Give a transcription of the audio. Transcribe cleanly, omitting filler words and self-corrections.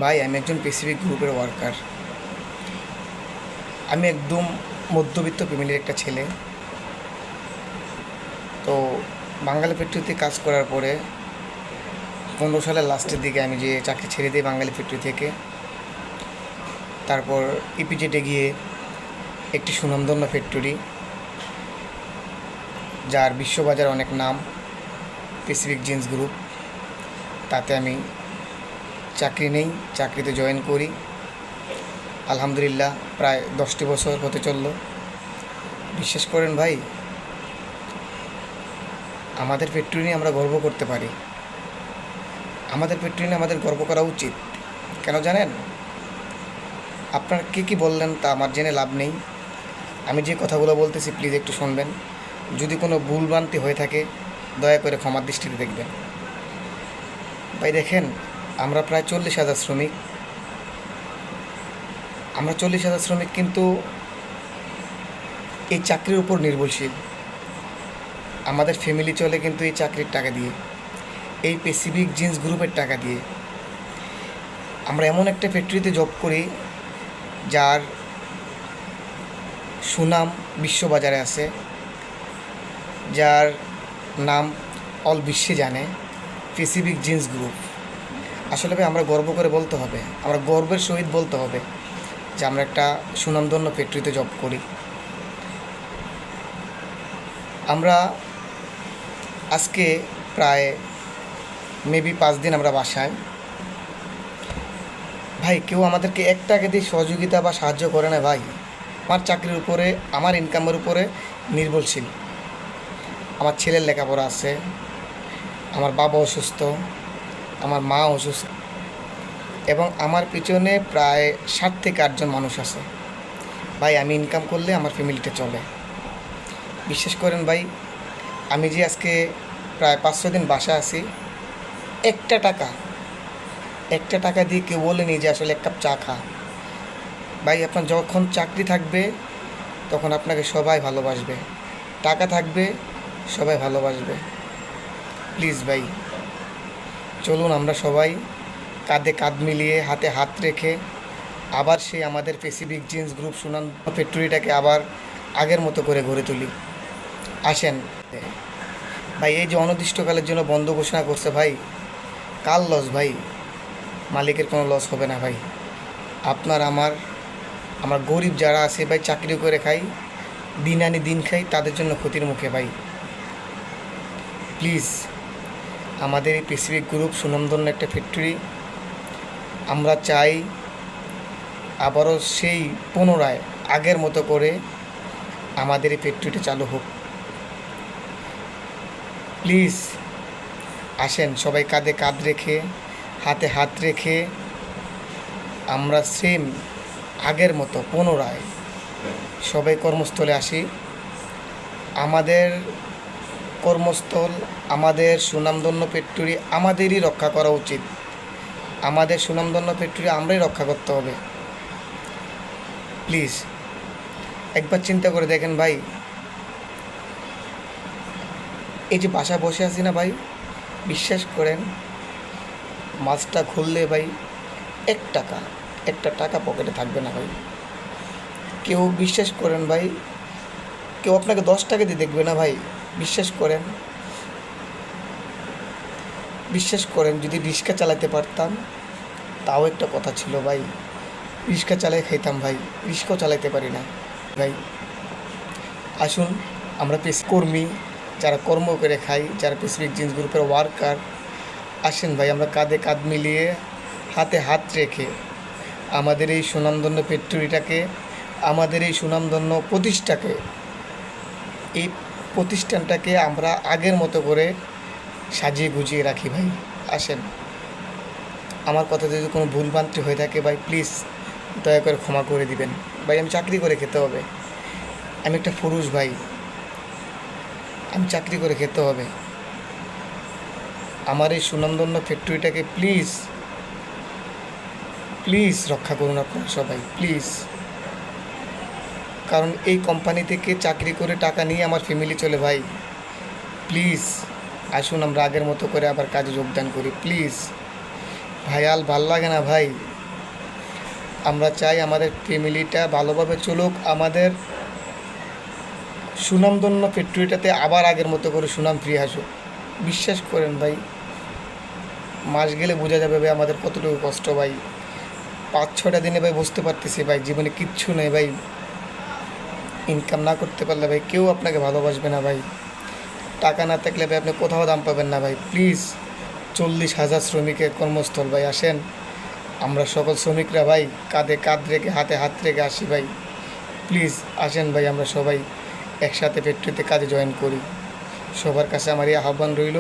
ভাই আমি একজন পেসিফিক গ্রুপের ওয়ার্কার। আমি একদম মধ্যবিত্ত ফ্যামিলির একটা ছেলে। তো বাঙালি ফ্যাক্টরিতে কাজ করার পরে 15 সালের লাস্টের দিকে আমি যে চাকরি ছেড়ে দিই বাঙালি ফ্যাক্টরি থেকে, তারপর ইপিজেডে গিয়ে একটি সুনামধন্য ফ্যাক্টরি, যার বিশ্ববাজার অনেক নাম, পেসিফিক জিন্স গ্রুপ, তাতে আমি চাকরি নেই, চাকরিতে জয়েন করি। আলহামদুলিল্লাহ প্রায় 10টি বছর হতে চলল। বিশ্বাস করেন ভাই, আমাদের ফ্যাক্টরি নিয়ে আমরা গর্ব করতে পারি। আমাদের ফ্যাক্টরি নিয়ে আমাদের গর্ব করা উচিত। কেন জানেন? আপনারা কী বললেন তা আমার জেনে লাভ নেই। আমি যে কথাগুলো বলতেছি প্লিজ একটু শুনবেন। যদি কোনো ভুলভ্রান্তি হয়ে থাকে দয়া করে ক্ষমার দৃষ্টিতে দেখবেন। ভাই দেখেন, আমরা প্রায় 40,000 শ্রমিক। আমরা 40,000 শ্রমিক কিন্তু এই চাকরির উপর নির্ভরশীল। আমাদের ফ্যামিলি চলে কিন্তু এই চাকরির টাকা দিয়ে, এই পেসিফিক জিন্স গ্রুপের টাকা দিয়ে। আমরা এমন একটা ফ্যাক্টরিতে জব করি যার সুনাম বিশ্ববাজারে আছে, যার নাম অল বিশ্বে জানে, পেসিফিক জিন্স গ্রুপ। আসলে ভাই আমরা গর্ব করে বলতে হবে, আমরা গর্বের সহিত বলতে হবে যে আমরা একটা সুনামধন্য ফ্যাক্টরিতে জব করি। আমরা আজকে প্রায় মেবি 5 দিন আমরা বাসায়। ভাই কেউ আমাদেরকে 1 টাকা দিয়ে সহযোগিতা বা সাহায্য করে না ভাই। আমার চাকরির উপরে, আমার ইনকামের উপরে নির্ভরশীল। আমার ছেলের লেখাপড়া আছে, আমার বাবা অসুস্থ, আমার মা অসুস্থ, এবং আমার পিছনে প্রায় 7 থেকে 8 জন মানুষ আছে। ভাই আমি ইনকাম করলে আমার ফ্যামিলিটা চলে। বিশ্বাস করেন ভাই, আমি যে আজকে প্রায় 5-6 দিন বাসা আছি, একটা টাকা একটা টাকা দিয়ে কেউ বলেনি যে আসলে 1 কাপ চা খা। ভাই আপনার যখন চাকরি থাকবে তখন আপনাকে সবাই ভালোবাসবে, টাকা থাকবে সবাই ভালোবাসবে। প্লিজ ভাই চলুন আমরা সবাই কাঁধে কাঁধ মিলিয়ে, হাতে হাত রেখে আবার সেই আমাদের পেসিফিক জিন্স গ্রুপ সুনাম ফ্যাক্টরিটাকে আবার আগের মতো করে গড়ে তুলি। আসেন ভাই। এই যে অনির্দিষ্টকালের জন্য বন্ধ ঘোষণা করছে ভাই, কার লস ভাই? মালিকের কোনো লস হবে না ভাই। আপনার আমার গরিব যারা আছে ভাই, চাকরি করে খাই, দিন আনি দিন খাই, তাদের জন্য ক্ষতির মুখে ভাই। প্লিজ আমাদের এই পেসিফিক গ্রুপ সুনামধন্য একটা ফ্যাক্টরি। আমরা চাই আবারও সেই পুনরায় আগের মতো করে আমাদের এই ফ্যাক্টরিটা চালু হোক। প্লিজ আসেন সবাই কাঁধে কাঁধ রেখে, হাতে হাত রেখে আমরা সেম আগের মতো পুনরায় সবাই কর্মস্থলে আসি। আমাদের কর্মস্থল, আমাদের সুনামধন্য ফ্যাক্টরি আমাদেরই রক্ষা করা উচিত। আমাদের সুনামধন্য ফ্যাক্টরি আমরাই রক্ষা করতে হবে। প্লিজ একবার চিন্তা করে দেখেন ভাই, এই যে বাসা বসে আছি না ভাই, বিশ্বাস করেন মাছটা খুললে ভাই একটা টাকা পকেটে থাকবে না ভাই। কেউ বিশ্বাস করেন ভাই, কেউ আপনাকে 10 টাকা দিয়ে দেখবে না ভাই। বিশ্বাস করেন, বিশ্বাস করেন যদি রিক্সা চালাতে পারতাম তাও একটা কথা ছিল ভাই। রিক্সা চালাই খাইতাম ভাই, রিক্সাও চালাতে পারি না ভাই। আসুন আমরা কর্মী যারা কর্ম করে খাই, যারা পেসিফিক জিন্স গ্রুপের ওয়ার্কার, আসেন ভাই আমরা কাঁধে কাঁধ মিলিয়ে, হাতে হাত রেখে আমাদের এই সুনামধন্য ফ্যাক্টরিটাকে, আমাদের এই সুনামধন্য এই প্রতিষ্ঠানটাকে আমরা আগের মতো করে সাজিয়ে গুজিয়ে রাখি ভাই। আসেন, আমার কথা যদি কোনো ভুলভ্রান্তি হয়ে থাকে ভাই প্লিজ দয়া করে ক্ষমা করে দিবেন ভাই। আমি চাকরি করে খেতে হবে, আমি একটা পুরুষ ভাই, আমি চাকরি করে খেতে হবে। আমার এই সুনামধন্য ফ্যাক্টরিটাকে প্লিজ প্লিজ রক্ষা করুন আপনারা সবাই, প্লিজ। কারণ এই কোম্পানি থেকে চাকরি করে টাকা নিয়ে আমার ফ্যামিলি চলে ভাই। প্লিজ আসুন আমরা আগের মতো করে আবার কাজে যোগদান করি। প্লিজ ভাই আর ভাল লাগে না ভাই। আমরা চাই আমাদের ফ্যামিলিটা ভালোভাবে চলুক, আমাদের সুনামধন্য ফ্যাক্টরিটাতে আবার আগের মতো করে সুনাম ফিরে আসুক। বিশ্বাস করেন ভাই, মাস গেলে বোঝা যাবে ভাই আমাদের কতটুকু কষ্ট ভাই। 5-6টা দিনে ভাই বুঝতে পারতেছি ভাই জীবনে কিচ্ছু নেই ভাই। ইনকাম না করতে পারলে ভাই কেউ আপনাকে ভালোবাসবে না ভাই। টাকা না থাকলে ভাই আপনি কোথাও দাম পাবেন না ভাই। প্লিজ, 40,000 শ্রমিকের কর্মস্থল ভাই, আসেন আমরা সকল শ্রমিকরা ভাই কাঁধে কাঁধ রেখে হাতে হাত রেখে আসি ভাই। প্লিজ আসেন ভাই, আমরা সবাই একসাথে ফ্যাক্টরিতে কাজে জয়েন করি। সবার কাছে আমার এই আহ্বান রইল।